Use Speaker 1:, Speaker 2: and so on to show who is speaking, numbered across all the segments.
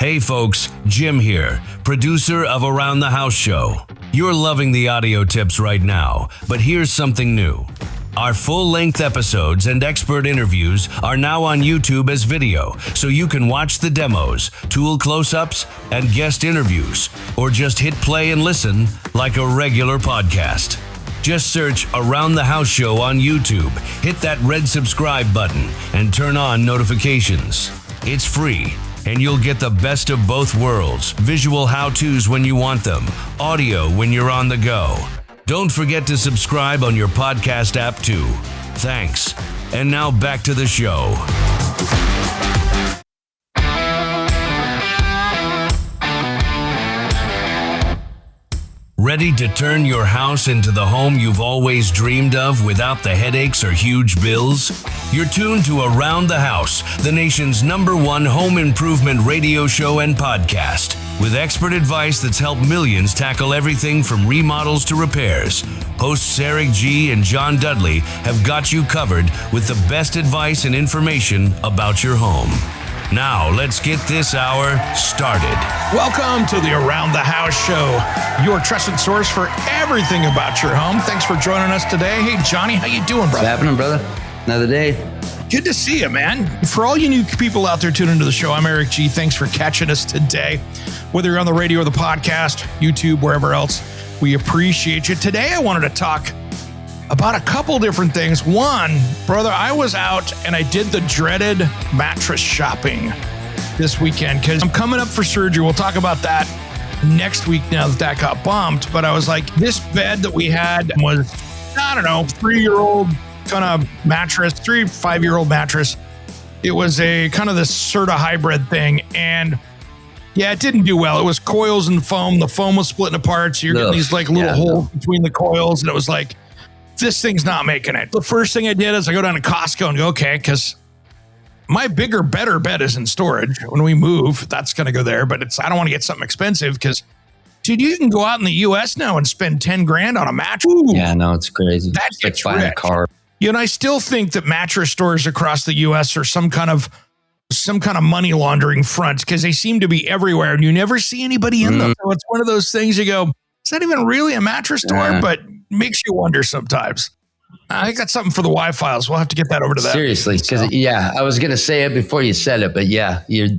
Speaker 1: Hey folks, Jim here, producer of Around the House Show. You're loving the audio tips right now, but here's something new. Our full-length episodes and expert interviews are now on YouTube as video, so you can watch the demos, tool close-ups, and guest interviews, or just hit play and listen like a regular podcast. Just search Around the House Show on YouTube, hit that red subscribe button, and turn on notifications. It's free, and you'll get the best of both worlds, visual how-tos when you want them, audio when you're on the go. Don't forget to subscribe on your podcast app too. Thanks. And now back to the show. Ready to turn your house into the home you've always dreamed of without the headaches or huge bills? You're tuned to Around the House, the nation's #1 home improvement radio show and podcast, with expert advice that's helped millions tackle everything from remodels to repairs. Hosts Eric G and John Dudley have got you covered with the best advice and information about your home. Now, let's get this hour started.
Speaker 2: Welcome to the Around the House Show, your trusted source for everything about your home. Thanks for joining us today. Hey, Johnny, how you doing, brother?
Speaker 3: What's happening, brother? Another day.
Speaker 2: Good to see you, man. For all you new people out there tuning into the show, I'm Eric G. Thanks for catching us today. Whether you're on the radio or the podcast, YouTube, wherever else, we appreciate you. Today, I wanted to talk about a couple different things. One, brother, I was out and I did the dreaded mattress shopping this weekend because I'm coming up for surgery. We'll talk about that next week now that got bumped. But I was like, this bed that we had was, I don't know, 3-year-old kind of mattress, 5-year-old mattress. It was a kind of this Serta hybrid thing. And yeah, it didn't do well. It was coils and foam. The foam was splitting apart. So you're getting these like little holes between the coils. And it was like, this thing's not making it. The first thing I did is I go down to Costco and go, okay, because my bigger, better bed is in storage. When we move, that's going to go there. But I don't want to get something expensive because, dude, you can go out in the U.S. now and spend 10 grand on a mattress. Ooh,
Speaker 3: yeah, no, it's crazy.
Speaker 2: That
Speaker 3: it's
Speaker 2: gets
Speaker 3: like buying
Speaker 2: rich.
Speaker 3: a car.
Speaker 2: You know, I still think that mattress stores across the U.S. are some kind of money laundering front because they seem to be everywhere and you never see anybody in them. So it's one of those things you go, it's not even really a mattress store, but makes you wonder sometimes. I got something for the Y-Files. We'll have to get that over to them.
Speaker 3: Seriously, because I was going to say it before you said it, but yeah, you're.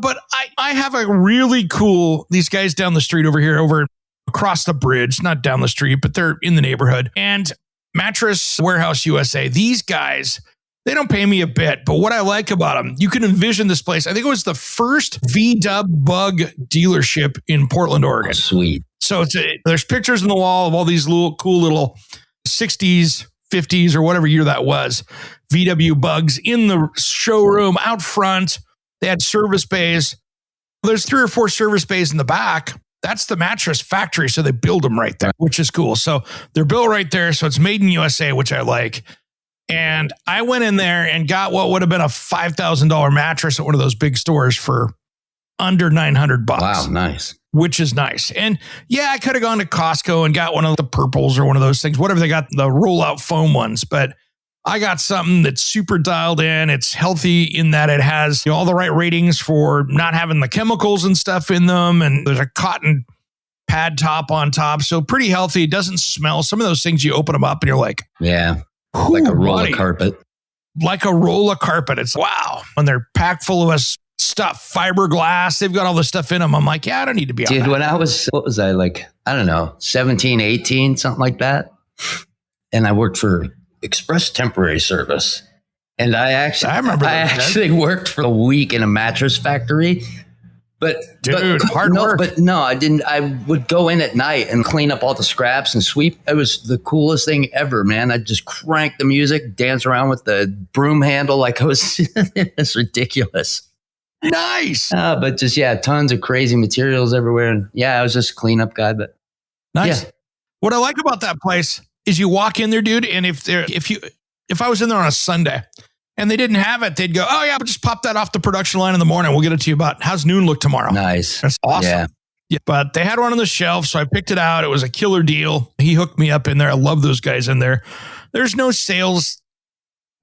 Speaker 2: But I have a really cool, these guys down the street over here, over across the bridge, not down the street, but they're in the neighborhood. And Mattress Warehouse USA, these guys, they don't pay me a bit, but what I like about them, you can envision this place. I think it was the first VW bug dealership in Portland, Oregon.
Speaker 3: Oh, sweet.
Speaker 2: So there's pictures on the wall of all these cool little 60s, 50s, or whatever year that was, VW bugs in the showroom out front. They had service bays. There's 3 or 4 service bays in the back. That's the mattress factory. So they build them right there, which is cool. So they're built right there. So it's made in USA, which I like. And I went in there and got what would have been a $5,000 mattress at one of those big stores for under $900.
Speaker 3: Wow, nice.
Speaker 2: Which is nice. And yeah, I could have gone to Costco and got one of the purples or one of those things, whatever they got, the rollout foam ones. But I got something that's super dialed in. It's healthy in that it has all the right ratings for not having the chemicals and stuff in them. And there's a cotton pad top on top. So pretty healthy. It doesn't smell. Some of those things you open them up and you're like,
Speaker 3: yeah, like a roll of carpet.
Speaker 2: Like a roll of carpet. It's wow. And they're packed full of us stuff, fiberglass. They've got all this stuff in them. I'm like, yeah, I don't need to be on that.
Speaker 3: Dude, when I was, what was I like? I don't know, 17, 18, something like that. And I worked for Express Temporary Service. And I actually worked for a week in a mattress factory. But
Speaker 2: hard work.
Speaker 3: But no, I didn't. I would go in at night and clean up all the scraps and sweep. It was the coolest thing ever, man. I'd just crank the music, dance around with the broom handle like I was. It's ridiculous.
Speaker 2: Nice.
Speaker 3: But just, yeah, tons of crazy materials everywhere. And yeah, I was just a cleanup guy, but
Speaker 2: nice.
Speaker 3: Yeah.
Speaker 2: What I like about that place is you walk in there, dude. And if I was in there on a Sunday and they didn't have it, they'd go, oh yeah, but just pop that off the production line in the morning. We'll get it to you about how's noon look tomorrow.
Speaker 3: Nice.
Speaker 2: That's awesome. Yeah. But they had one on the shelf. So I picked it out. It was a killer deal. He hooked me up in there. I love those guys in there. There's no sales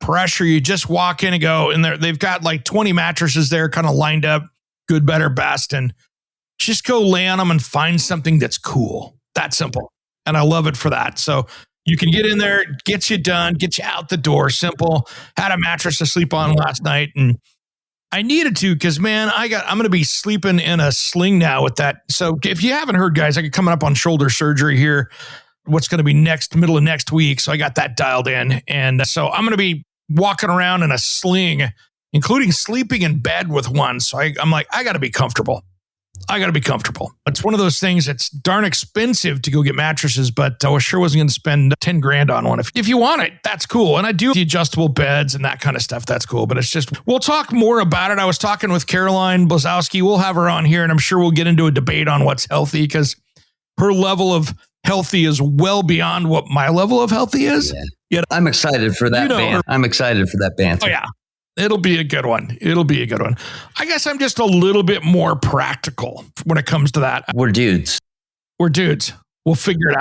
Speaker 2: pressure. You just walk in and go, and they've got like 20 mattresses there kind of lined up. good, better, best, and just go lay on them and find something that's cool. That simple. And I love it for that. So you can get in there, get you done, get you out the door. Simple. Had a mattress to sleep on last night, and I needed to because, man, I'm going to be sleeping in a sling now with that. So if you haven't heard, guys, I got coming up on shoulder surgery here. What's going to be middle of next week. So I got that dialed in. And so I'm going to be walking around in a sling, including sleeping in bed with one. So I'm like, I got to be comfortable. It's one of those things that's darn expensive to go get mattresses, but I sure wasn't going to spend 10 grand on one. If you want it, that's cool. And I do the adjustable beds and that kind of stuff. That's cool. But it's just, we'll talk more about it. I was talking with Caroline Blazowski. We'll have her on here, and I'm sure we'll get into a debate on what's healthy, because her level of healthy is well beyond what my level of healthy is.
Speaker 3: Yeah. I'm excited for that banter.
Speaker 2: Oh, yeah. It'll be a good one. I guess I'm just a little bit more practical when it comes to that.
Speaker 3: We're dudes.
Speaker 2: We'll figure it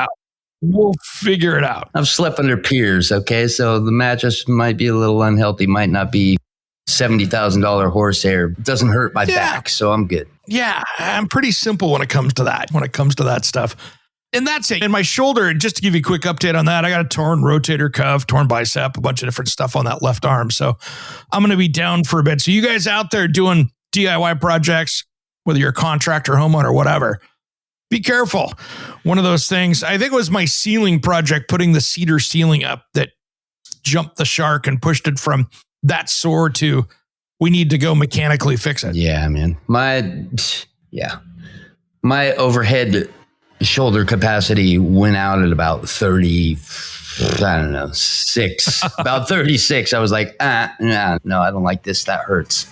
Speaker 2: out.
Speaker 3: I've slept under piers, okay? So the mattress might be a little unhealthy, might not be $70,000 horsehair. It doesn't hurt my back, so I'm good.
Speaker 2: Yeah, I'm pretty simple when it comes to that stuff. And that's it. And my shoulder, just to give you a quick update on that, I got a torn rotator cuff, torn bicep, a bunch of different stuff on that left arm. So I'm going to be down for a bit. So you guys out there doing DIY projects, whether you're a contractor, homeowner, whatever, be careful. One of those things, I think it was my ceiling project, putting the cedar ceiling up, that jumped the shark and pushed it from that sore to we need to go mechanically fix it.
Speaker 3: Yeah, man. My overhead shoulder capacity went out at about 36. About 36. I was like, no, I don't like this. That hurts.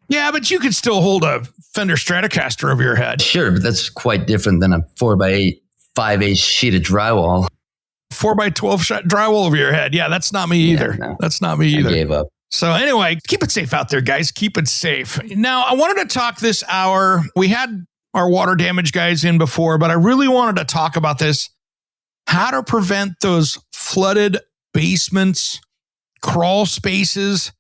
Speaker 2: Yeah, but you could still hold a Fender Stratocaster over your head.
Speaker 3: Sure, but that's quite different than a 4x8, 5/8 sheet of drywall.
Speaker 2: 4x12 drywall over your head. Yeah, that's not me either.
Speaker 3: Yeah, no.
Speaker 2: That's not me either.
Speaker 3: I gave up.
Speaker 2: So anyway, keep it safe out there, guys. Keep it safe. Now, I wanted to talk this hour. We had our water damage guys in before, but I really wanted to talk about this. How to prevent those flooded basements, crawl spaces,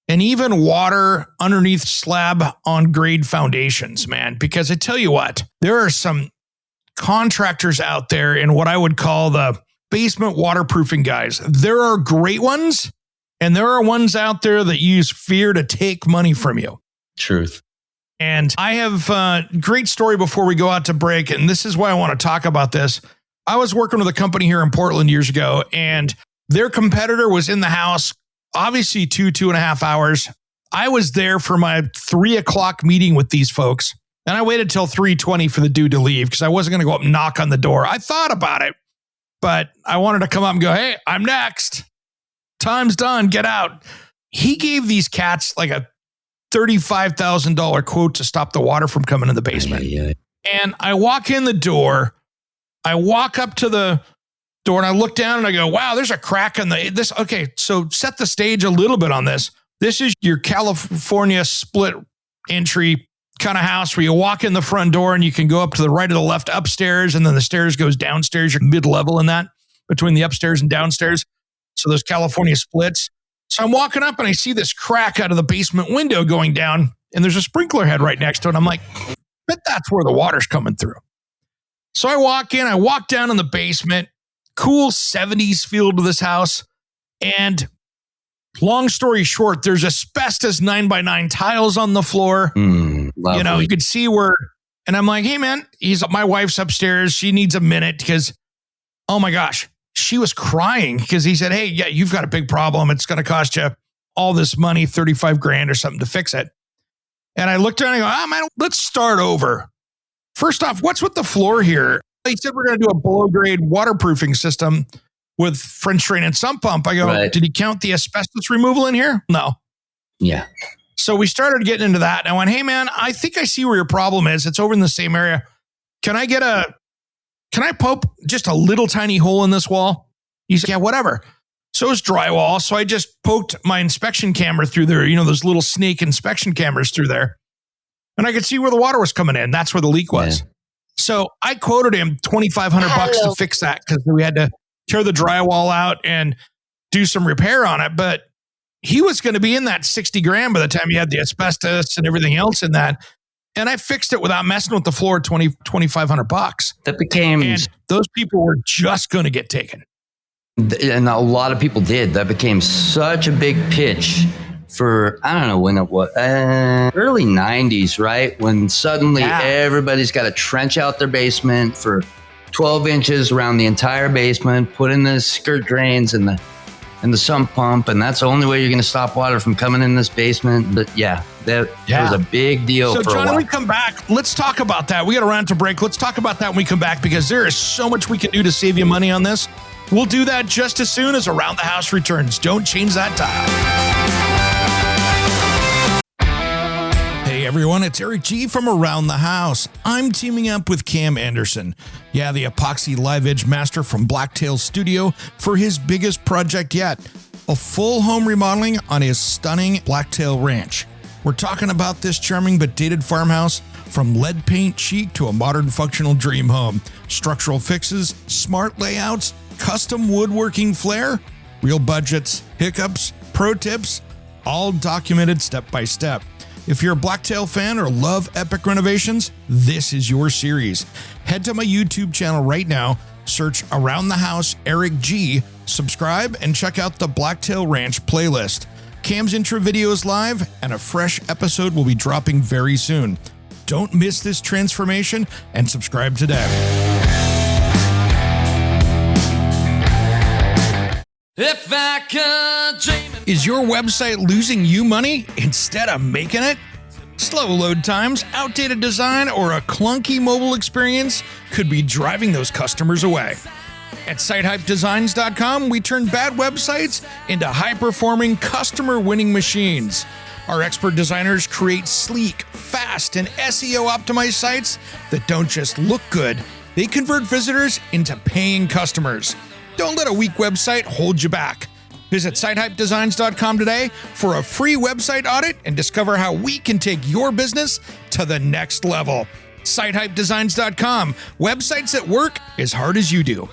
Speaker 2: and even water underneath slab-on-grade foundations, man. Because I tell you what, there are some contractors out there in what I would call the basement waterproofing guys. There are great ones, and there are ones out there that use fear to take money from you.
Speaker 3: Truth.
Speaker 2: And I have a great story before we go out to break, and this is why I want to talk about this. I was working with a company here in Portland years ago, and their competitor was in the house, obviously 2.5 hours. I was there for my 3:00 meeting with these folks, and I waited till 3:20 for the dude to leave because I wasn't going to go up and knock on the door. I thought about it, but I wanted to come up and go, hey, I'm next. Time's done. Get out. He gave these cats like a $35,000 quote to stop the water from coming in the basement.
Speaker 3: Yeah.
Speaker 2: And I walk in the door. I walk up to the door and I look down and I go, wow, there's a crack in this. Okay, so set the stage a little bit on this. This is your California split entry kind of house where you walk in the front door and you can go up to the right or the left upstairs, and then the stairs goes downstairs. You're mid-level in that between the upstairs and downstairs. So those California splits. So I'm walking up and I see this crack out of the basement window going down, and there's a sprinkler head right next to it. I'm like, but that's where the water's coming through. So I walk in, I walk down in the basement, cool 70s feel to this house. And long story short, there's asbestos 9x9 tiles on the floor. You could see where, and I'm like, hey man, my wife's upstairs. She needs a minute because, oh my gosh, she was crying because he said, hey, yeah, you've got a big problem. It's going to cost you all this money, 35 grand or something to fix it. And I looked down and I go, man, let's start over. First off, what's with the floor here? He said we're going to do a below-grade waterproofing system with French drain and sump pump. I go, right. Did he count the asbestos removal in here? No.
Speaker 3: Yeah.
Speaker 2: So we started getting into that. And I went, hey, man, I think I see where your problem is. It's over in the same area. Can I poke just a little tiny hole in this wall? He said, yeah, whatever. So it's drywall. So I just poked my inspection camera through there, those little snake inspection cameras through there. And I could see where the water was coming in. That's where the leak was. Yeah. So I quoted him $2,500 to fix that because we had to tear the drywall out and do some repair on it. But he was going to be in that 60 grand by the time he had the asbestos and everything else in that. And I fixed it without messing with the floor at $2,500.
Speaker 3: That became...
Speaker 2: And those people were just going to get taken.
Speaker 3: And a lot of people did. That became such a big pitch for, I don't know when it was, early 90s, right? When suddenly everybody's got to trench out their basement for 12 inches around the entire basement, put in the skirt drains and the sump pump, and that's the only way you're going to stop water from coming in this basement. But that was a big deal for a while. So, John,
Speaker 2: when we come back, let's talk about that. We got to run to break. Let's talk about that when we come back, because there is so much we can do to save you money on this. We'll do that just as soon as Around the House returns. Don't change that dial. Hey everyone, it's Eric G from Around the House. I'm teaming up with Cam Anderson, the epoxy live edge master from Blacktail Studio, for his biggest project yet, a full home remodeling on his stunning Blacktail Ranch. We're talking about this charming but dated farmhouse, from lead paint chic to a modern functional dream home. Structural fixes, smart layouts, custom woodworking flair, real budgets, hiccups, pro tips, all documented step by step. If you're a Blacktail fan or love epic renovations, this is your series. Head to my YouTube channel right now, search Around the House Eric G, subscribe, and check out the Blacktail Ranch playlist. Cam's intro video is live, and a fresh episode will be dropping very soon. Don't miss this transformation and subscribe today. If I could dream. Is your website losing you money instead of making it? Slow load times, outdated design, or a clunky mobile experience could be driving those customers away. At SiteHypeDesigns.com, we turn bad websites into high-performing, customer-winning machines. Our expert designers create sleek, fast, and SEO-optimized sites that don't just look good, they convert visitors into paying customers. Don't let a weak website hold you back. Visit SiteHypeDesigns.com today for a free website audit and discover how we can take your business to the next level. SiteHypeDesigns.com. Websites that work as hard as you do.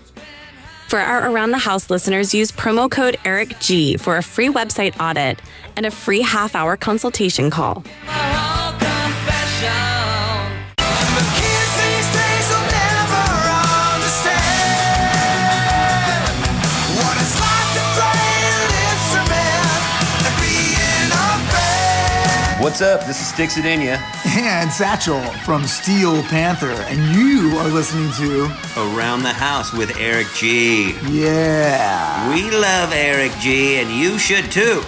Speaker 4: For our Around the House listeners, use promo code ERICG for a free website audit and a free half-hour consultation call.
Speaker 5: What's up? This is Sticks Adenia.
Speaker 6: And Satchel from Steel Panther. And you are listening to
Speaker 5: Around the House with Eric G.
Speaker 6: Yeah.
Speaker 5: We love Eric G, and you should too.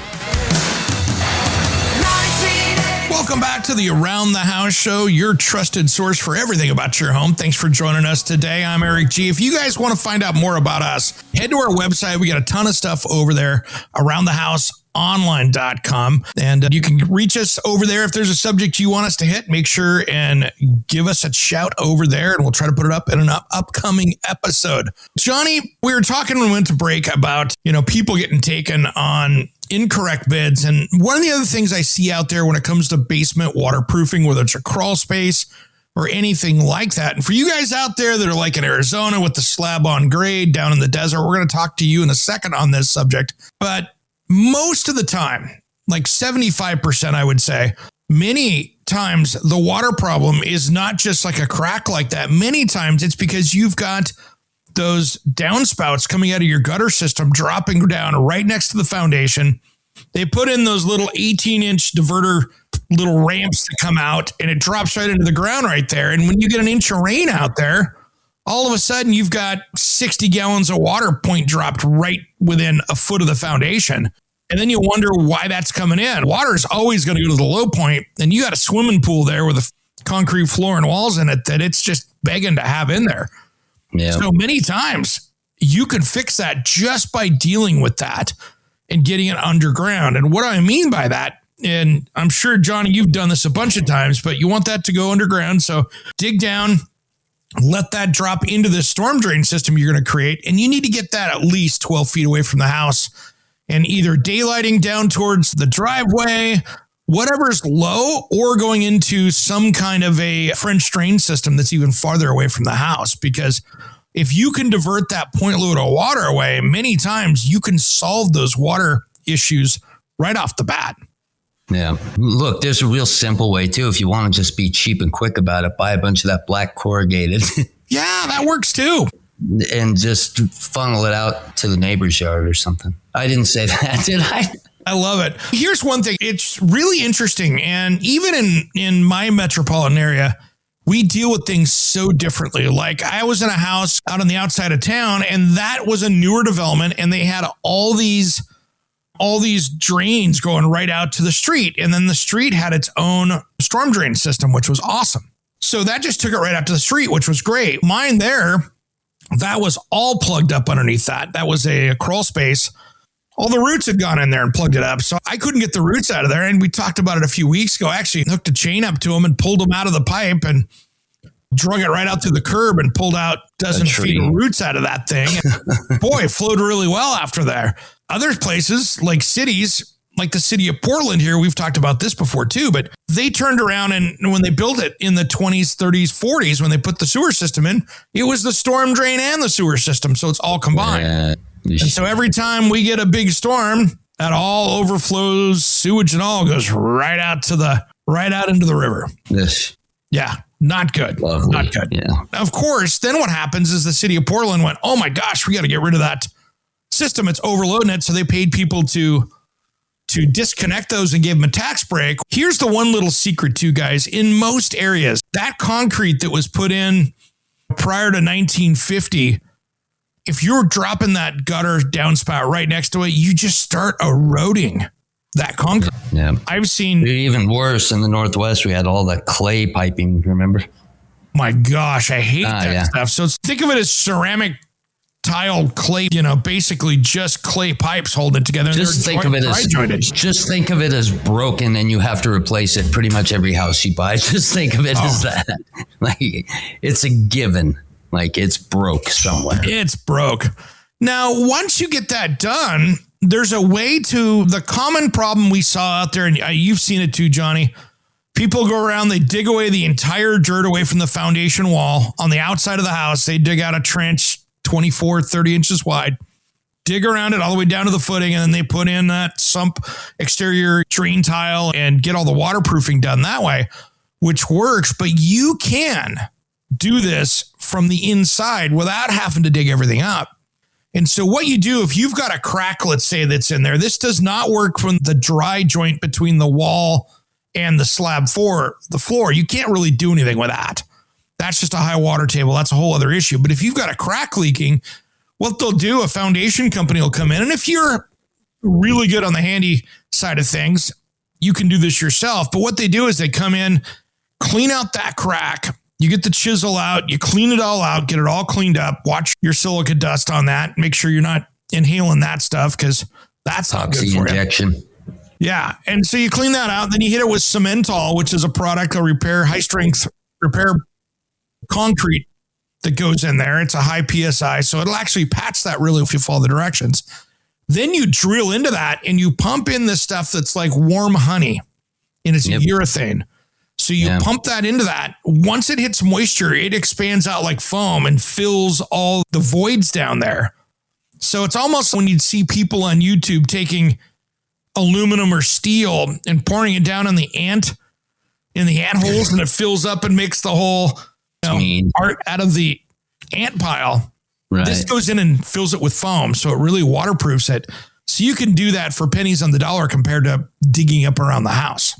Speaker 2: Welcome back to the Around the House show, your trusted source for everything about your home. Thanks for joining us today. I'm Eric G. If you guys want to find out more about us, head to our website. We got a ton of stuff over there, aroundthehouseonline.com. And you can reach us over there if there's a subject you want us to hit. Make sure and give us a shout over there, and we'll try to put it up in an upcoming episode. Johnny, we were talking when we went to break about, people getting taken on incorrect bids. And one of the other things I see out there when it comes to basement waterproofing, whether it's a crawl space or anything like that. And for you guys out there that are like in Arizona with the slab-on-grade down in the desert, we're going to talk to you in a second on this subject. But most of the time, like 75%, I would say, many times the water problem is not just like a crack like that. Many times it's because you've got those downspouts coming out of your gutter system, dropping down right next to the foundation. They put in those little 18-inch diverter little ramps that come out, and it drops right into the ground right there. And when you get an inch of rain out there, all of a sudden you've got 60 gallons of water point dropped right within a foot of the foundation. And then you wonder why that's coming in. Water is always going to go to the low point, and you got a swimming pool there with a concrete floor and walls in it that it's just begging to have in there. Yeah. So many times you could fix that just by dealing with that and getting it underground. And what I mean by that, and I'm sure, Johnny, you've done this a bunch of times, but you want that to go underground. So dig down, let that drop into the storm drain system you're going to create. And you need to get that at least 12 feet away from the house and either daylighting down towards the driveway, whatever's low, or going into some kind of a French drain system that's even farther away from the house. Because if you can divert that point load of water away, many times you can solve those water issues right off the bat.
Speaker 3: Yeah. Look, there's a real simple way too. If you want to just be cheap and quick about it, buy a bunch of that black corrugated.
Speaker 2: Yeah, that works too.
Speaker 3: And just funnel it out to the neighbor's yard or something. I didn't say that, did I?
Speaker 2: I love it. Here's one thing. It's really interesting. And even in my metropolitan area, we deal with things so differently. Like I was in a house out on the outside of town, and that was a newer development, and they had all these drains going right out to the street. And then the street had its own storm drain system, which was awesome. So that just took it right out to the street, which was great. Mine there, that was all plugged up underneath that. That was a crawl space. All the roots had gone in there and plugged it up. So I couldn't get the roots out of there. And we talked about it a few weeks ago. I actually hooked a chain up to them and pulled them out of the pipe and drug it right out to the curb and pulled out dozens of feet of roots out of that thing. And boy, it flowed really well after there. Other places like cities, like the city of Portland here, we've talked about this before too, but they turned around and when they built it in the 20s, 30s, 40s, when they put the sewer system in, it was the storm drain and the sewer system. So it's all combined. Yeah. And so every time we get a big storm, that all overflows, sewage and all goes right out into the river.
Speaker 3: Yes.
Speaker 2: Yeah. Not good.
Speaker 3: Lovely.
Speaker 2: Not good.
Speaker 3: Yeah.
Speaker 2: Of course, then what happens is the city of Portland went, oh my gosh, we got to get rid of that system. It's overloading it. So they paid people to disconnect those and gave them a tax break. Here's the one little secret too, guys. In most areas, that concrete that was put in prior to 1950, if you're dropping that gutter downspout right next to it, you just start eroding that concrete.
Speaker 3: Yeah.
Speaker 2: I've seen
Speaker 3: even worse in the Northwest. We had all that clay piping, remember?
Speaker 2: My gosh, I hate that stuff. So think of it as ceramic tile clay, basically just clay pipes holding it together.
Speaker 3: Just think of it as broken and you have to replace it pretty much every house you buy. Just think of it as that. Like it's a given. Like it's broke somewhere.
Speaker 2: It's broke. Now, once you get that done, there's a way to the common problem we saw out there. And you've seen it too, Johnny. People go around, they dig away the entire dirt away from the foundation wall on the outside of the house. They dig out a trench 24, 30 inches wide, dig around it all the way down to the footing. And then they put in that sump exterior drain tile and get all the waterproofing done that way, which works. But you can do this from the inside without having to dig everything up. And so what you do, if you've got a crack, let's say that's in there, this does not work from the dry joint between the wall and the slab for the floor. You can't really do anything with that. That's just a high water table. That's a whole other issue. But if you've got a crack leaking, what they'll do, a foundation company will come in. And if you're really good on the handy side of things, you can do this yourself. But what they do is they come in, clean out that crack. You get the chisel out, you clean it all out, get it all cleaned up, watch your silica dust on that, make sure you're not inhaling that stuff because that's not good for
Speaker 3: injection.
Speaker 2: You. Yeah. And so you clean that out, then you hit it with Cementol, which is a product of high strength repair concrete that goes in there. It's a high PSI, so it'll actually patch that really if you follow the directions. Then you drill into that and you pump in this stuff that's like warm honey and it's urethane. So you pump that into that. Once it hits moisture, it expands out like foam and fills all the voids down there. So it's almost when you'd see people on YouTube taking aluminum or steel and pouring it down in the ant holes, and it fills up and makes the whole part out of the ant pile. Right. This goes in and fills it with foam, so it really waterproofs it. So you can do that for pennies on the dollar compared to digging up around the house.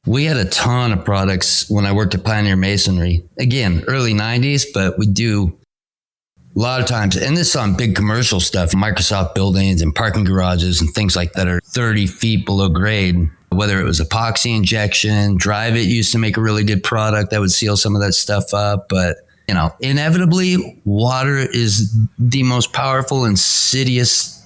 Speaker 3: We had a ton of products when I worked at Pioneer Masonry. Again, early 90s, but we do a lot of times, and this is on big commercial stuff, Microsoft buildings and parking garages and things like that are 30 feet below grade. Whether it was epoxy injection, Drive It used to make a really good product that would seal some of that stuff up. But, inevitably, water is the most powerful, insidious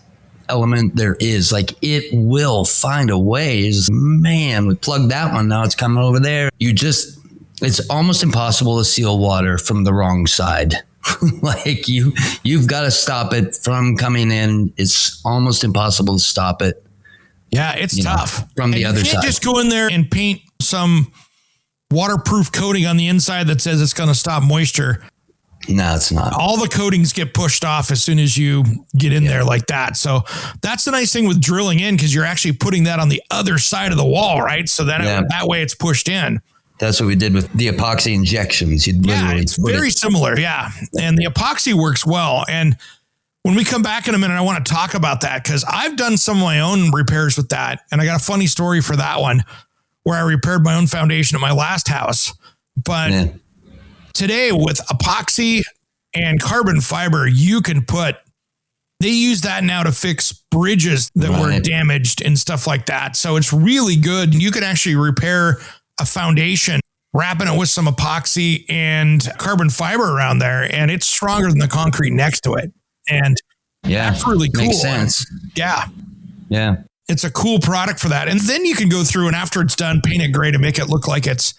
Speaker 3: element there is. Like, it will find a way. Man, we plugged that one, now it's coming over there. It's almost impossible to seal water from the wrong side. Like you've got to stop it from coming in. It's almost impossible to stop it.
Speaker 2: Yeah, it's tough.
Speaker 3: From the other side. You
Speaker 2: can't just go in there and paint some waterproof coating on the inside that says it's going to stop moisture
Speaker 3: No, it's not.
Speaker 2: All the coatings get pushed off as soon as you get in there like that. So that's the nice thing with drilling in, because you're actually putting that on the other side of the wall, right? So then that way it's pushed in.
Speaker 3: That's what we did with the epoxy injections.
Speaker 2: It's very similar. Yeah. And the epoxy works well. And when we come back in a minute, I want to talk about that, because I've done some of my own repairs with that. And I got a funny story for that one, where I repaired my own foundation at my last house. But today with epoxy and carbon fiber, you can they use that now to fix bridges that were damaged and stuff like that. So it's really good. You can actually repair a foundation, wrapping it with some epoxy and carbon fiber around there, and it's stronger than the concrete next to it. And that's really cool.
Speaker 3: Makes sense.
Speaker 2: Yeah. It's a cool product for that. And then you can go through and after it's done, paint it gray to make it look like it's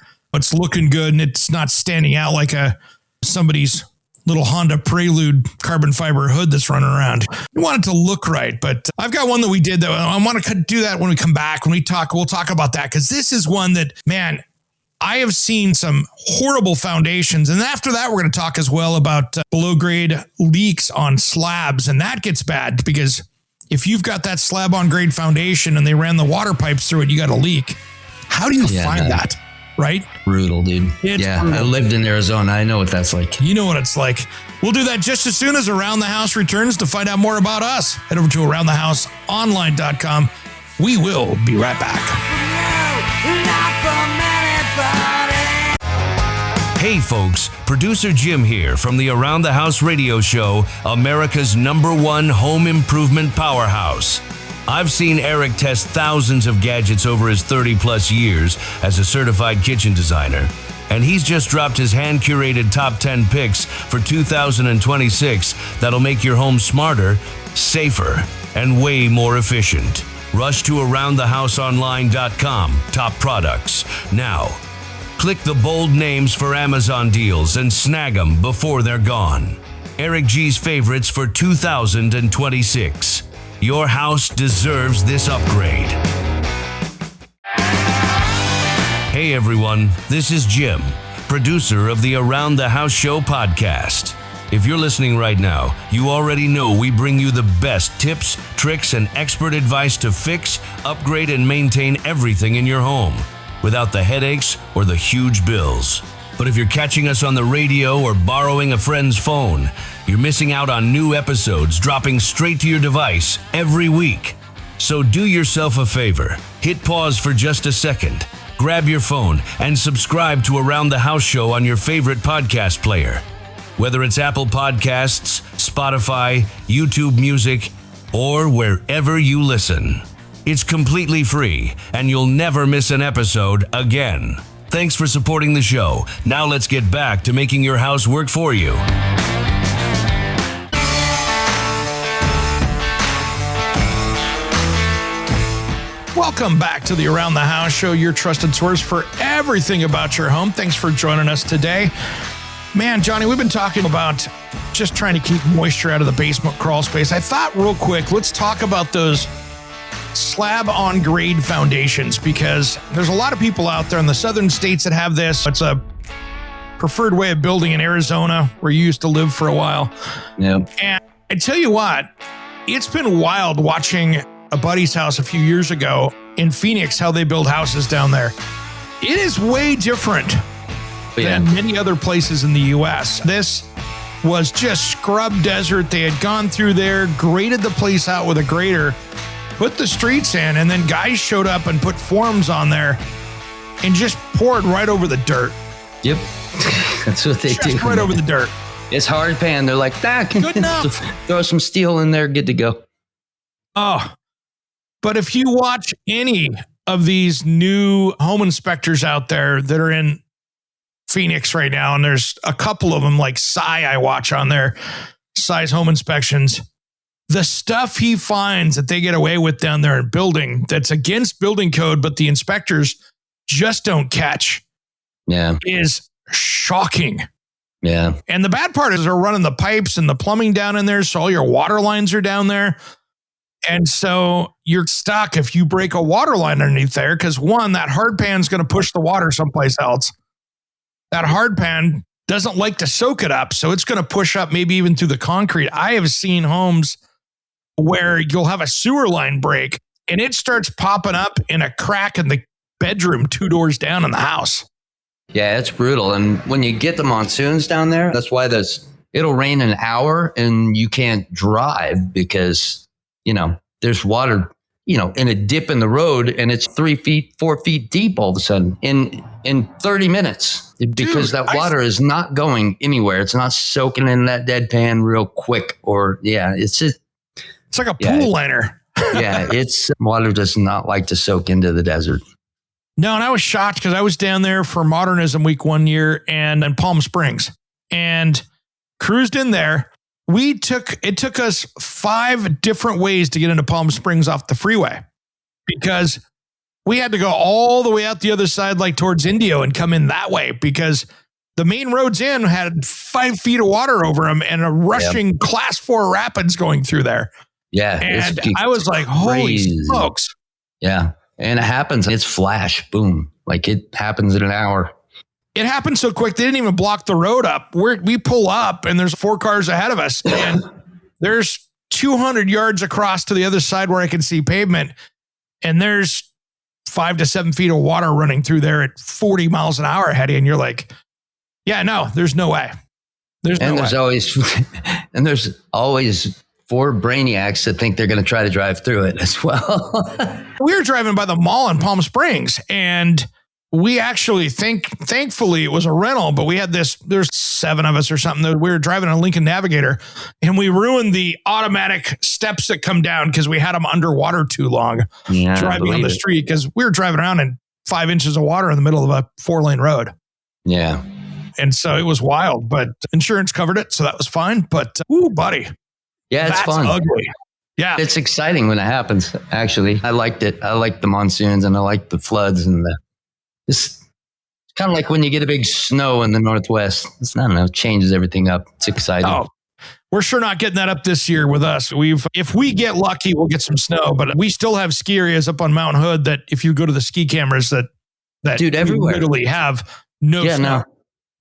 Speaker 2: looking good and it's not standing out like somebody's little Honda Prelude carbon fiber hood that's running around. You want it to look right, but I've got one that we did that I want to do that when we come back. When we'll talk about that, because this is one that, man, I have seen some horrible foundations. And after that, we're going to talk as well about below grade leaks on slabs. And that gets bad, because if you've got that slab-on-grade foundation and they ran the water pipes through it, you got a leak. How do you find that? Right?
Speaker 3: Brutal, dude. Brutal. I lived in Arizona. I know what that's like.
Speaker 2: You know what it's like. We'll do that just as soon as Around the House returns. To find out more about us, head over to aroundthehouseonline.com. We will be right back.
Speaker 1: Hey folks, producer Jim here from the Around the House radio show, America's #1 home improvement powerhouse. I've seen Eric test thousands of gadgets over his 30 plus years as a certified kitchen designer, and he's just dropped his hand-curated top 10 picks for 2026 that'll make your home smarter, safer, and way more efficient. Rush to aroundthehouseonline.com, top products, now. Click the bold names for Amazon deals and snag them before they're gone. Eric G's favorites for 2026. Your house deserves this upgrade. Hey everyone, this is Jim, producer of the Around the House Show podcast. If you're listening right now, you already know we bring you the best tips, tricks, and expert advice to fix, upgrade, and maintain everything in your home without the headaches or the huge bills. But if you're catching us on the radio or borrowing a friend's phone, you're missing out on new episodes dropping straight to your device every week. So do yourself a favor, hit pause for just a second, grab your phone, and subscribe to Around the House Show on your favorite podcast player. Whether it's Apple Podcasts, Spotify, YouTube Music, or wherever you listen. It's completely free, and you'll never miss an episode again. Thanks for supporting the show. Now let's get back to making your house work for you.
Speaker 2: Welcome back to the Around the House Show, your trusted source for everything about your home. Thanks for joining us today. Man, Johnny, we've been talking about just trying to keep moisture out of the basement crawl space. I thought real quick, let's talk about those slab-on-grade foundations, because there's a lot of people out there in the southern states that have this. It's a preferred way of building in Arizona, where you used to live for a while.
Speaker 3: Yeah.
Speaker 2: And I tell you what, it's been wild watching a buddy's house a few years ago in Phoenix, how they build houses down there. It is way different than many other places in the U.S. This was just scrub desert. They had gone through there, graded the place out with a grader, put the streets in, and then guys showed up and put forms on there and just poured right over the dirt.
Speaker 3: Yep. That's what they do.
Speaker 2: Just right over the dirt.
Speaker 3: It's hard pan. They're like,
Speaker 2: good enough.
Speaker 3: Throw some steel in there, good to go.
Speaker 2: Oh, but if you watch any of these new home inspectors out there that are in Phoenix right now, and there's a couple of them like Cy I watch on there, Cy's home inspections, the stuff he finds that they get away with down there in building that's against building code, but the inspectors just don't catch, is shocking.
Speaker 3: Yeah.
Speaker 2: And the bad part is they're running the pipes and the plumbing down in there, so all your water lines are down there. And so you're stuck if you break a water line underneath there, because one, that hard pan is going to push the water someplace else. That hard pan doesn't like to soak it up. So it's going to push up maybe even through the concrete. I have seen homes where you'll have a sewer line break and it starts popping up in a crack in the bedroom 2 doors down in the house.
Speaker 3: Yeah, it's brutal. And when you get the monsoons down there, that's why it'll rain an hour and you can't drive because, there's water, in a dip in the road and it's 3 feet, 4 feet deep all of a sudden in 30 minutes because water is not going anywhere. It's not soaking in that deadpan real quick it's
Speaker 2: like a pool liner.
Speaker 3: Water does not like to soak into the desert.
Speaker 2: No, and I was shocked because I was down there for Modernism Week one year and in Palm Springs and cruised in there. It took us 5 different ways to get into Palm Springs off the freeway because we had to go all the way out the other side, like towards Indio and come in that way because the main roads in had 5 feet of water over them and a rushing class 4 rapids going through there.
Speaker 3: Yeah.
Speaker 2: And I was like, holy smokes.
Speaker 3: Yeah. And it happens. It's flash, boom. Like it happens in an hour.
Speaker 2: It happened so quick. They didn't even block the road up. We pull up and there's 4 cars ahead of us. And there's 200 yards across to the other side where I can see pavement. And there's 5 to 7 feet of water running through there at 40 miles an hour ahead of you. And you're like, yeah, no, there's no way. There's
Speaker 3: always 4 brainiacs that think they're going to try to drive through it as well.
Speaker 2: We were driving by the mall in Palm Springs and we actually thankfully it was a rental, but we had there's 7 of us or something that we were driving a Lincoln Navigator and we ruined the automatic steps that come down because we had them underwater too long driving on the street because we were driving around in 5 inches of water in the middle of a 4-lane road.
Speaker 3: Yeah.
Speaker 2: And so it was wild, but insurance covered it. So that was fine. But, buddy.
Speaker 3: Yeah, it's fun.
Speaker 2: Ugly. Yeah.
Speaker 3: It's exciting when it happens, actually. I liked it. I liked the monsoons and I liked the floods and it's kind of like when you get a big snow in the Northwest. I don't know, it changes everything up. It's exciting.
Speaker 2: Oh, we're sure not getting that up this year with us. If we get lucky, we'll get some snow, but we still have ski areas up on Mount Hood that if you go to the ski cameras that
Speaker 3: dude, everywhere.
Speaker 2: Literally have no snow.
Speaker 3: No.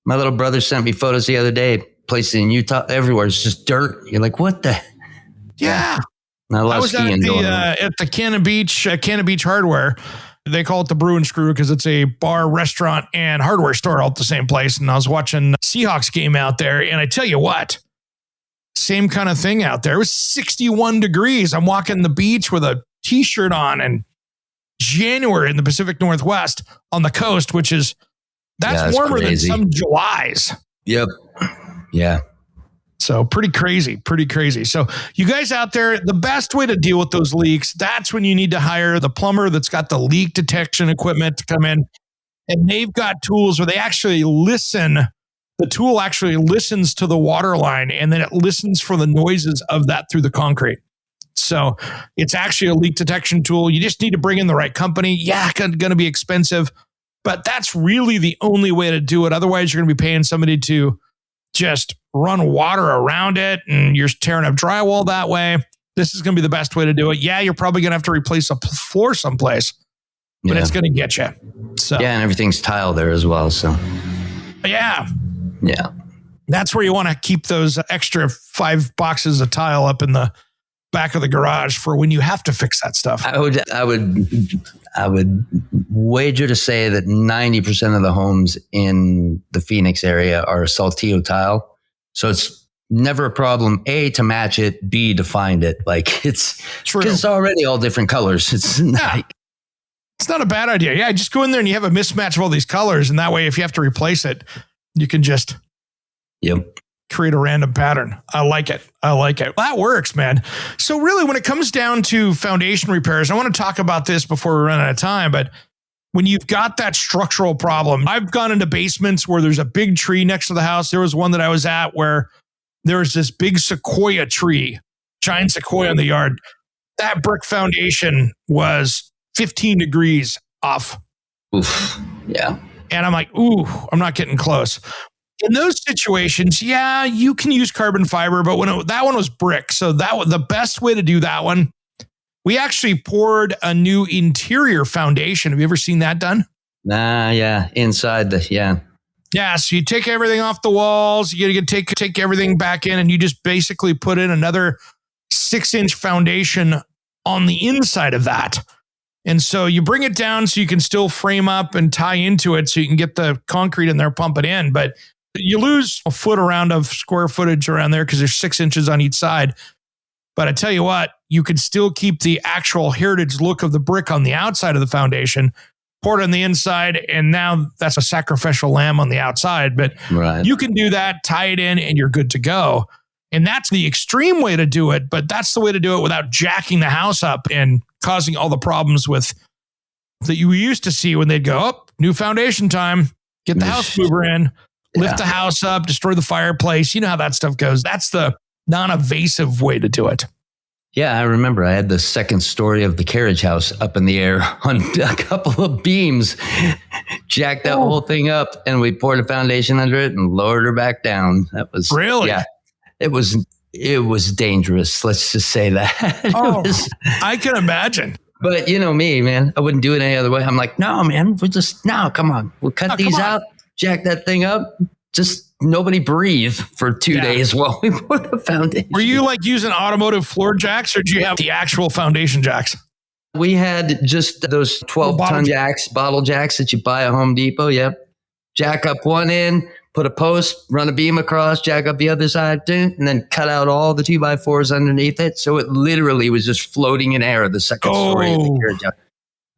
Speaker 3: My little brother sent me photos the other day, places in Utah, everywhere. It's just dirt. You're like, what the?
Speaker 2: Yeah.
Speaker 3: Not a lot of skiing going on.
Speaker 2: At the Cannon Beach Hardware. They call it the Brew and Screw because it's a bar, restaurant, and hardware store all at the same place. And I was watching Seahawks game out there. And I tell you what, same kind of thing out there. It was 61 degrees. I'm walking the beach with a t-shirt on in January in the Pacific Northwest on the coast, that's warmer
Speaker 3: crazy.
Speaker 2: than some Julys.
Speaker 3: Yep. Yeah.
Speaker 2: So pretty crazy. So you guys out there, the best way to deal with those leaks, that's when you need to hire the plumber that's got the leak detection equipment to come in. And they've got tools where they actually listen. The tool actually listens to the water line and then it listens for the noises of that through the concrete. So it's actually a leak detection tool. You just need to bring in the right company. Yeah, going to be expensive, but that's really the only way to do it. Otherwise, you're going to be paying somebody to just run water around it and you're tearing up drywall that way. This is going to be the best way to do it. Yeah, you're probably going to have to replace a floor someplace, but it's going to get you. So
Speaker 3: yeah, and everything's tile there as well. So
Speaker 2: yeah.
Speaker 3: That's
Speaker 2: where you want to keep those extra 5 boxes of tile up in the back of the garage for when you have to fix that stuff.
Speaker 3: I would wager to say that 90% of the homes in the Phoenix area are Saltillo tile. So it's never a problem, A, to match it, B, to find it. Like it's already all different colors. It's not
Speaker 2: a bad idea. Yeah, just go in there and you have a mismatch of all these colors. And that way, if you have to replace it, you can just create a random pattern. I like it. That works, man. So really, when it comes down to foundation repairs, I want to talk about this before we run out of time, but when you've got that structural problem, I've gone into basements where there's a big tree next to the house. There was one that I was at where there was this big sequoia tree, giant sequoia in the yard. That brick foundation was 15 degrees off.
Speaker 3: Oof. Yeah.
Speaker 2: And I'm like, I'm not getting close. In those situations, yeah, you can use carbon fiber, but that one was brick. So the best way to do that one, we actually poured a new interior foundation. Have you ever seen that done?
Speaker 3: Yeah. Inside
Speaker 2: Yeah, so you take everything off the walls, you gotta take everything back in, and you just basically put in another 6-inch foundation on the inside of that. And so you bring it down so you can still frame up and tie into it so you can get the concrete in there, pump it in. But you lose a foot around of square footage around there because there's 6 inches on each side. But I tell you what, you can still keep the actual heritage look of the brick on the outside of the foundation, pour it on the inside, and now that's a sacrificial lamb on the outside. But You can do that, tie it in, and you're good to go. And that's the extreme way to do it, but that's the way to do it without jacking the house up and causing all the problems with that you used to see when they'd go, oh, new foundation time, get the house mover in, lift the house up, destroy the fireplace. You know how that stuff goes. That's the non-evasive way to do it.
Speaker 3: Yeah, I remember I had the second story of the carriage house up in the air on a couple of beams, jacked that whole thing up, and we poured a foundation under it and lowered her back down. That was
Speaker 2: really,
Speaker 3: yeah, it was dangerous. Let's just say that.
Speaker 2: I can imagine.
Speaker 3: But you know me, man, I wouldn't do it any other way. I'm like, no, man, come on. We'll cut these out, jack that thing up. Just nobody breathe for 2 days while we put a foundation.
Speaker 2: Were you like using automotive floor jacks, or do you have the actual foundation jacks?
Speaker 3: We had just those 12-ton jacks, bottle jacks that you buy at Home Depot. Yep. Jack up one end, put a post, run a beam across, jack up the other side, and then cut out all the 2x4s underneath it. So it literally was just floating in air, the second story of the carriage house.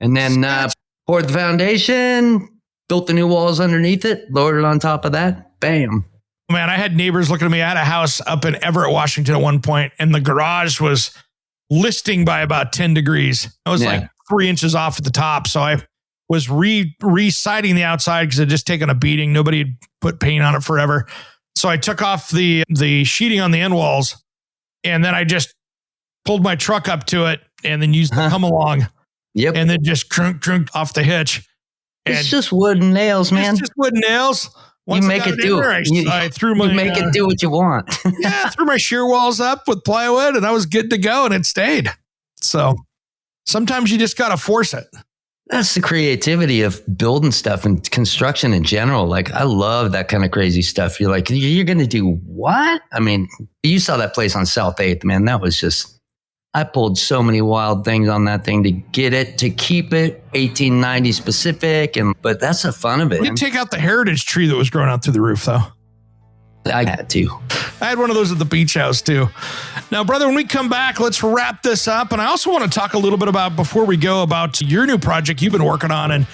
Speaker 3: And then poured the foundation, built the new walls underneath it, lowered it on top of that. Bam.
Speaker 2: Man, I had neighbors looking at me. I had a house up in Everett, Washington at one point, and the garage was listing by about 10 degrees. I was like 3 inches off at the top. So I was re-siding the outside because I'd just taken a beating. Nobody had put paint on it forever. So I took off the sheeting on the end walls, and then I just pulled my truck up to it and then used the come along.
Speaker 3: Yep.
Speaker 2: And then just crunk off the hitch.
Speaker 3: It's just wooden nails, man.
Speaker 2: It's just wooden nails. Once
Speaker 3: you make it do it.
Speaker 2: I threw my,
Speaker 3: you make it do what you want.
Speaker 2: I threw my shear walls up with plywood, and I was good to go, and it stayed. So sometimes you just got to force it.
Speaker 3: That's the creativity of building stuff and construction in general. Like, I love that kind of crazy stuff. You're like, you're going to do what? I mean, you saw that place on South 8th, man. That was just, I pulled so many wild things on that thing to get it, to keep it 1890 specific. But that's the fun of it.
Speaker 2: We take out the heritage tree that was growing out through the roof, though.
Speaker 3: I had to.
Speaker 2: I had one of those at the beach house, too. Now, brother, when we come back, let's wrap this up. And I also want to talk a little bit about, before we go, about your new project you've been working on. And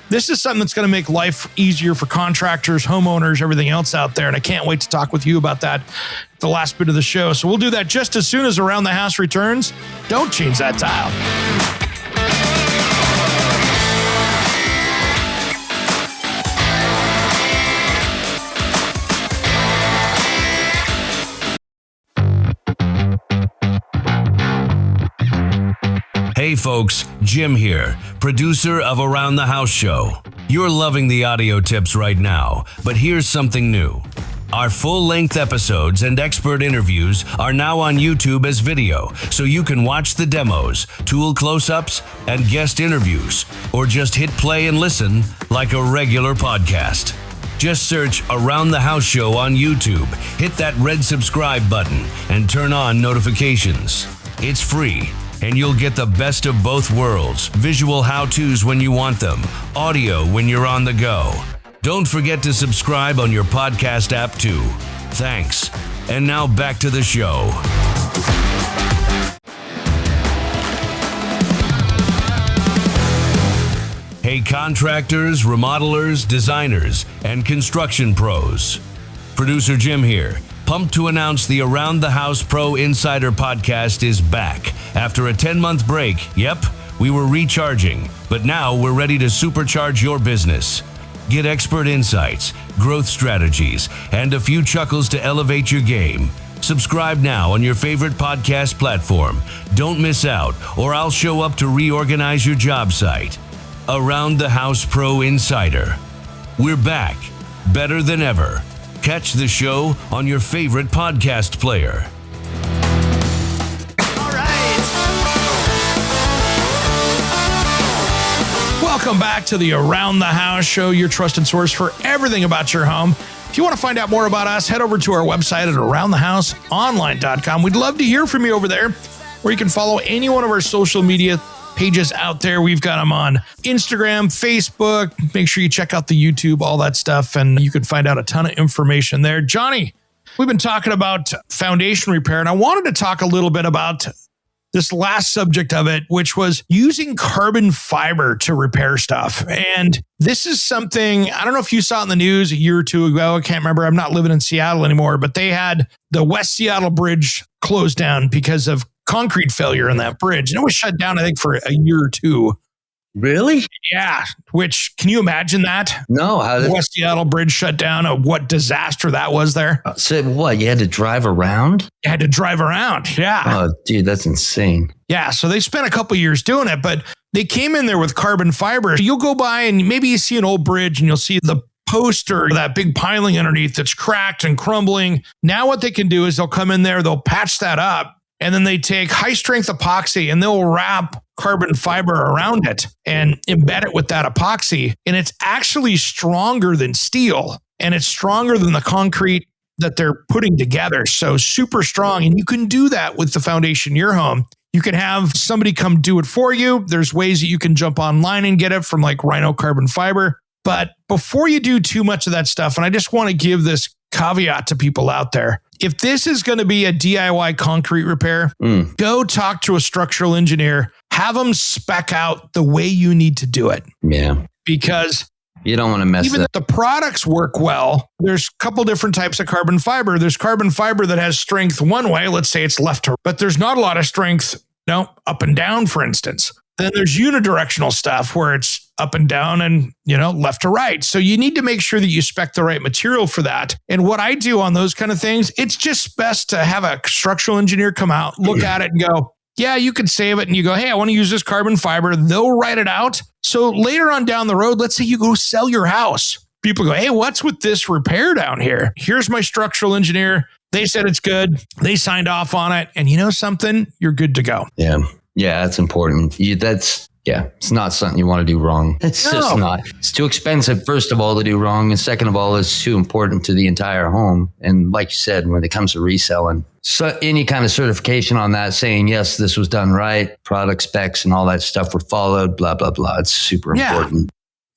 Speaker 2: this is something that's going to make life easier for contractors, homeowners, everything else out there. And I can't wait to talk with you about that at the last bit of the show. So we'll do that just as soon as Around the House returns. Don't change that dial.
Speaker 1: Hey folks, Jim here, producer of Around the House Show. You're loving the audio tips right now, but here's something new. Our full-length episodes and expert interviews are now on YouTube as video, so you can watch the demos, tool close-ups, and guest interviews, or just hit play and listen like a regular podcast. Just search Around the House Show on YouTube, hit that red subscribe button, and turn on notifications. It's free, and you'll get the best of both worlds, visual how-tos when you want them, audio when you're on the go. Don't forget to subscribe on your podcast app too. Thanks. And now back to the show. Hey contractors, remodelers, designers, and construction pros. Producer Jim here. Pumped to announce the Around the House Pro Insider podcast is back. After a 10-month break, yep, we were recharging, but now we're ready to supercharge your business. Get expert insights, growth strategies, and a few chuckles to elevate your game. Subscribe now on your favorite podcast platform. Don't miss out, or I'll show up to reorganize your job site. Around the House Pro Insider. We're back, better than ever. Catch the show on your favorite podcast player.
Speaker 2: Welcome back to the Around the House Show, your trusted source for everything about your home. If you want to find out more about us, head over to our website at aroundthehouseonline.com. We'd love to hear from you over there, where you can follow any one of our social media pages out there. We've got them on Instagram, Facebook. Make sure you check out the YouTube, all that stuff, and you can find out a ton of information there. Johnny, we've been talking about foundation repair, and I wanted to talk a little bit about this last subject of it, which was using carbon fiber to repair stuff. And this is something, I don't know if you saw it in the news a year or two ago. I can't remember. I'm not living in Seattle anymore, but they had the West Seattle Bridge closed down because of concrete failure in that bridge. And it was shut down, I think, for a year or two.
Speaker 3: Really?
Speaker 2: Yeah. Which, can you imagine that?
Speaker 3: No. How did
Speaker 2: West Seattle Bridge shut down? What disaster that was there.
Speaker 3: So what? You had to drive around?
Speaker 2: You had to drive around. Yeah.
Speaker 3: Oh, dude, that's insane.
Speaker 2: Yeah. So they spent a couple of years doing it, but they came in there with carbon fiber. You'll go by and maybe you see an old bridge and you'll see the post or that big piling underneath that's cracked and crumbling. Now what they can do is they'll come in there, they'll patch that up, and then they take high strength epoxy and they'll wrap carbon fiber around it and embed it with that epoxy. And it's actually stronger than steel, and it's stronger than the concrete that they're putting together. So super strong. And you can do that with the foundation in your home. You can have somebody come do it for you. There's ways that you can jump online and get it from like Rhino Carbon Fiber. But before you do too much of that stuff, and I just want to give this caveat to people out there, if this is going to be a DIY concrete repair, go talk to a structural engineer, have them spec out the way you need to do it.
Speaker 3: Yeah.
Speaker 2: Because
Speaker 3: you don't want to mess
Speaker 2: even
Speaker 3: it up.
Speaker 2: the products work well. There's a couple different types of carbon fiber. There's carbon fiber that has strength one way. Let's say it's left to, but there's not a lot of strength, up and down, for instance. Then there's unidirectional stuff where it's up and down and, left to right. So you need to make sure that you spec the right material for that. And what I do on those kind of things, it's just best to have a structural engineer come out, look at it and go, yeah, you could save it. And you go, hey, I want to use this carbon fiber. They'll write it out. So later on down the road, let's say you go sell your house. People go, hey, what's with this repair down here? Here's my structural engineer. They said it's good. They signed off on it. And you know something? You're good to go.
Speaker 3: Yeah. Yeah, that's important. It's not something you want to do wrong. It's just not. It's too expensive, first of all, to do wrong. And second of all, it's too important to the entire home. And like you said, when it comes to reselling, so any kind of certification on that saying, yes, this was done right, product specs and all that stuff were followed, blah, blah, blah. It's super important.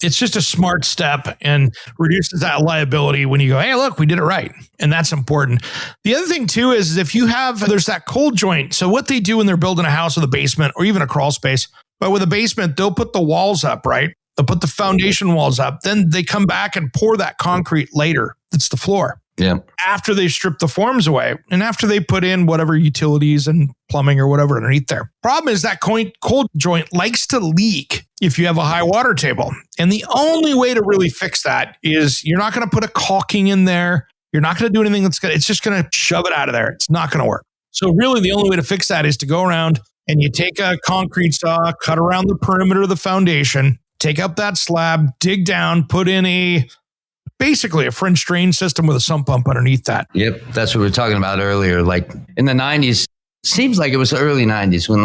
Speaker 2: It's just a smart step and reduces that liability when you go, hey, look, we did it right. And that's important. The other thing too is if you there's that cold joint. So what they do when they're building a house with a basement or even a crawl space, but with a basement, they'll put the walls up, right? They'll put the foundation walls up. Then they come back and pour that concrete later. It's the floor.
Speaker 3: Yeah.
Speaker 2: After they strip the forms away and after they put in whatever utilities and plumbing or whatever underneath there. Problem is that cold joint likes to leak if you have a high water table. And the only way to really fix that is you're not going to put a caulking in there. You're not going to do anything it's just going to shove it out of there. It's not going to work. So really the only way to fix that is to go around and you take a concrete saw, cut around the perimeter of the foundation, take up that slab, dig down, put in basically a French drain system with a sump pump underneath that.
Speaker 3: Yep. That's what we were talking about earlier. Like in the 90s, seems like it was the early 90s when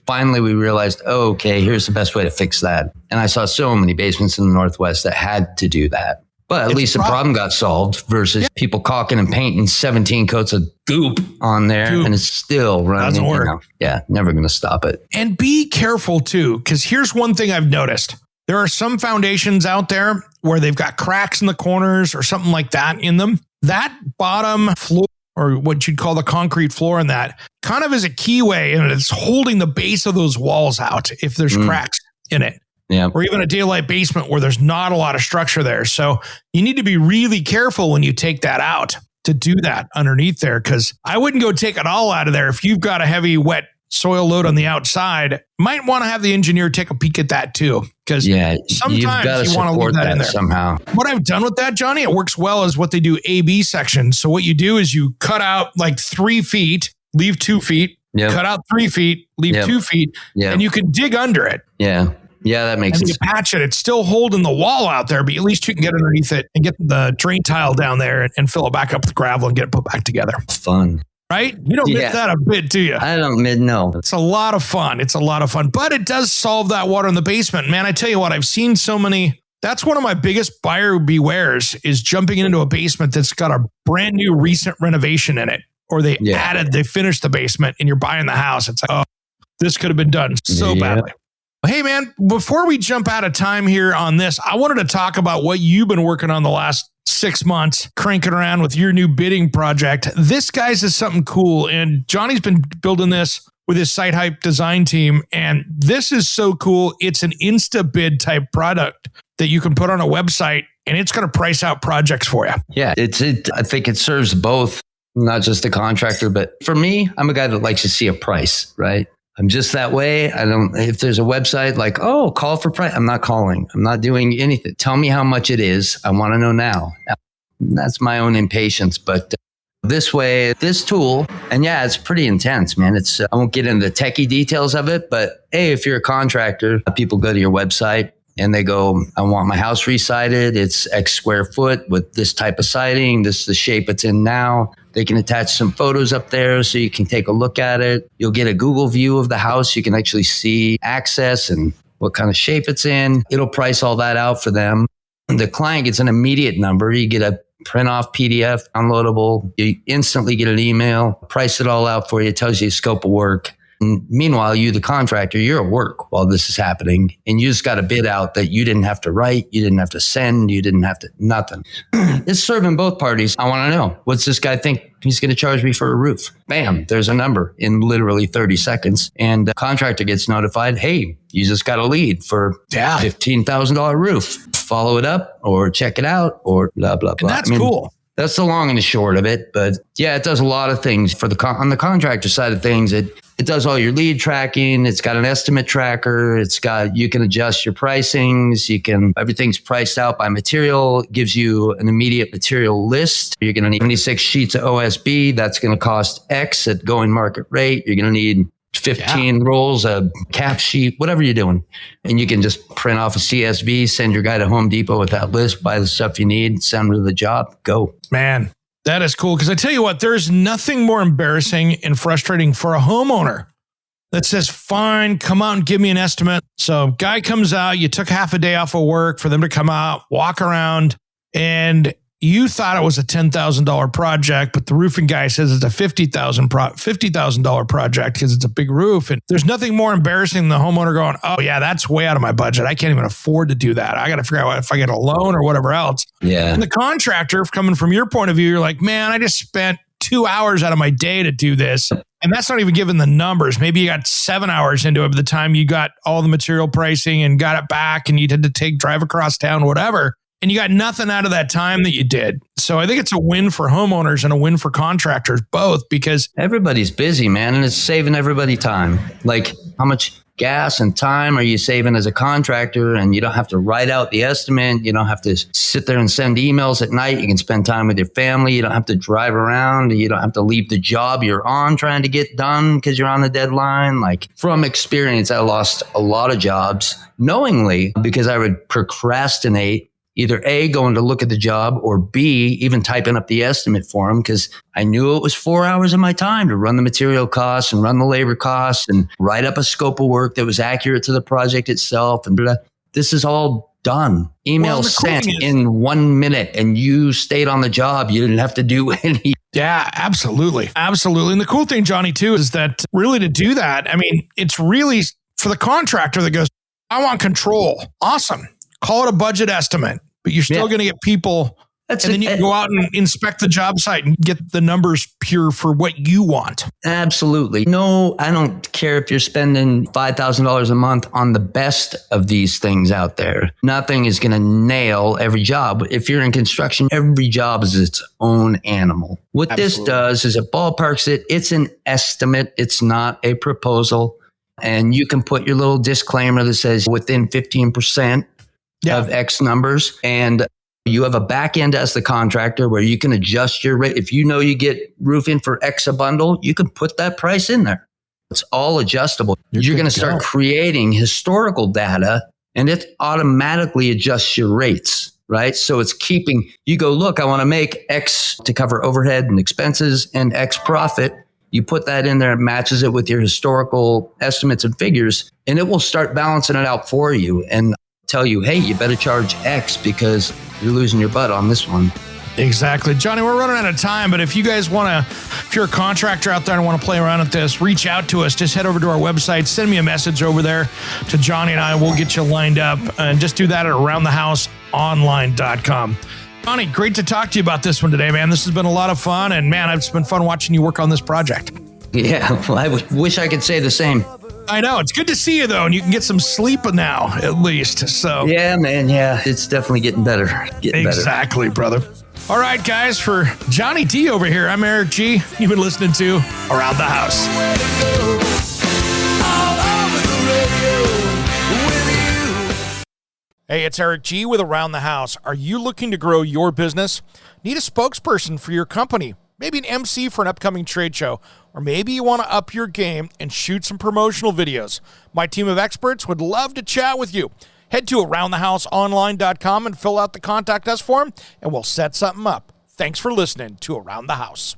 Speaker 3: finally we realized, okay, here's the best way to fix that. And I saw so many basements in the Northwest that had to do that. But at least the problem got solved versus people caulking and painting 17 coats of goop on there and it's still running.
Speaker 2: Doesn't work.
Speaker 3: Yeah, never going to stop it.
Speaker 2: And be careful too, because here's one thing I've noticed. There are some foundations out there where they've got cracks in the corners or something like that in them. That bottom floor, or what you'd call the concrete floor in that, kind of is a keyway and it's holding the base of those walls out if there's cracks in it.
Speaker 3: Yeah.
Speaker 2: Or even a daylight basement where there's not a lot of structure there. So you need to be really careful when you take that out to do that underneath there, because I wouldn't go take it all out of there. If you've got a heavy, wet soil load on the outside, might want to have the engineer take a peek at that too. Because sometimes you want to leave that in there
Speaker 3: somehow.
Speaker 2: What I've done with that, Johnny, it works well as what they do A-B sections. So what you do is you cut out 3 feet, leave 2 feet, cut out 3 feet, leave 2 feet, and you can dig under it.
Speaker 3: Yeah. Yeah, that makes sense.
Speaker 2: And you patch it. It's still holding the wall out there, but at least you can get underneath it and get the drain tile down there and fill it back up with gravel and get it put back together.
Speaker 3: Fun.
Speaker 2: right? You don't miss that a bit, do you?
Speaker 3: I don't no.
Speaker 2: It's a lot of fun. But it does solve that water in the basement. Man, I tell you what, I've seen so many. That's one of my biggest buyer bewares is jumping into a basement that's got a brand new recent renovation in it. Or they finished the basement and you're buying the house. It's like, oh, this could have been done so badly. Hey, man, before we jump out of time here on this, I wanted to talk about what you've been working on the last 6 months, cranking around with your new bidding project. This, guys, is something cool. And Johnny's been building this with his Site Hype design team. And this is so cool. It's an Insta-bid type product that you can put on a website and it's going to price out projects for you.
Speaker 3: Yeah, I think it serves both, not just the contractor, but for me, I'm a guy that likes to see a price, right? I'm just that way. If there's a website like, oh, call for price, I'm not calling. I'm not doing anything. Tell me how much it is. I want to know now. That's my own impatience. But this way, this tool, and yeah, it's pretty intense, man. I won't get into the techie details of it, but hey, if you're a contractor, people go to your website and they go, I want my house re-sided. It's X square foot with this type of siding. This is the shape it's in now. They can attach some photos up there so you can take a look at it. You'll get a Google view of the house. You can actually see access and what kind of shape it's in. It'll price all that out for them. The client gets an immediate number. You get a print off PDF, downloadable. You instantly get an email, price it all out for you. It tells you scope of work. And meanwhile, you, the contractor, you're at work while this is happening. And you just got a bid out that you didn't have to write. You didn't have to send. You didn't have to, nothing. It's serving both parties. I want to know, what's this guy think he's going to charge me for a roof? Bam, there's a number in literally 30 seconds. And the contractor gets notified, hey, you just got a lead for $15,000 roof. Follow it up or check it out or blah, blah, blah.
Speaker 2: And that's cool.
Speaker 3: That's the long and the short of it. But yeah, it does a lot of things for on the contractor side of things. It does all your lead tracking. It's got an estimate tracker. You can adjust your pricings. Everything's priced out by material. It gives you an immediate material list. You're going to need 76 sheets of OSB. That's going to cost X at going market rate. You're going to need 15 rolls, a cap sheet, whatever you're doing. And you can just print off a CSV, send your guy to Home Depot with that list, buy the stuff you need, send him to the job, go.
Speaker 2: Man, that is cool. Because I tell you what, there's nothing more embarrassing and frustrating for a homeowner that says, fine, come out and give me an estimate. So guy comes out, you took half a day off of work for them to come out, walk around, and you thought it was a $10,000 project, but the roofing guy says it's a $50,000 project because it's a big roof. And there's nothing more embarrassing than the homeowner going, oh yeah, that's way out of my budget. I can't even afford to do that. I got to figure out if I get a loan or whatever else.
Speaker 3: Yeah.
Speaker 2: And the contractor, coming from your point of view, you're like, man, I just spent 2 hours out of my day to do this. And that's not even given the numbers. Maybe you got 7 hours into it by the time you got all the material pricing and got it back and you had to drive across town, whatever. And you got nothing out of that time that you did. So I think it's a win for homeowners and a win for contractors, both, because
Speaker 3: everybody's busy, man, and it's saving everybody time. Like, how much gas and time are you saving as a contractor? And you don't have to write out the estimate. You don't have to sit there and send emails at night. You can spend time with your family. You don't have to drive around. You don't have to leave the job you're on trying to get done because you're on the deadline. Like, from experience, I lost a lot of jobs knowingly because I would procrastinate either A, going to look at the job, or B, even typing up the estimate for them because I knew it was 4 hours of my time to run the material costs and run the labor costs and write up a scope of work that was accurate to the project itself. And this is all done. Email sent in 1 minute and you stayed on the job. You didn't have to do any.
Speaker 2: Yeah, absolutely. Absolutely. And the cool thing, Johnny, too, is that really to do that, I mean, it's really for the contractor that goes, I want control. Awesome. Call it a budget estimate, but you're still going to get people. Then you can go out and inspect the job site and get the numbers pure for what you want.
Speaker 3: Absolutely. No, I don't care if you're spending $5,000 a month on the best of these things out there. Nothing is going to nail every job. If you're in construction, every job is its own animal. What this does is it ballparks it. It's an estimate. It's not a proposal. And you can put your little disclaimer that says within 15%. Of X numbers. And you have a back end as the contractor where you can adjust your rate. If you know you get roofing for X a bundle, you can put that price in there. It's all adjustable. You're going to start creating historical data and it automatically adjusts your rates. right? So it's keeping, you go, look, I want to make X to cover overhead and expenses and X profit. You put that in there, it matches it with your historical estimates and figures, and it will start balancing it out for you and tell you, hey, you better charge X because you're losing your butt on this one.
Speaker 2: Exactly. Johnny, we're running out of time, but if you guys want to, if you're a contractor out there and want to play around with this, reach out to us. Just head over to our website, send me a message over there to Johnny and I. We'll get you lined up, and just do that at aroundthehouseonline.com. Johnny, great to talk to you about this one today, man. This has been a lot of fun, and man, it's been fun watching you work on this project.
Speaker 3: Yeah, well, I wish I could say the same.
Speaker 2: I know. It's good to see you, though, and you can get some sleep now, at least. So
Speaker 3: yeah, man, yeah, it's definitely getting better.
Speaker 2: Exactly, brother. All right, guys, for Johnny D over here, I'm Eric G. You've been listening to Around the House. Hey, it's Eric G with Around the House. Are you looking to grow your business? Need a spokesperson for your company? Maybe an MC for an upcoming trade show? Or maybe you want to up your game and shoot some promotional videos? My team of experts would love to chat with you. Head to aroundthehouseonline.com and fill out the Contact Us form, and we'll set something up. Thanks for listening to Around the House.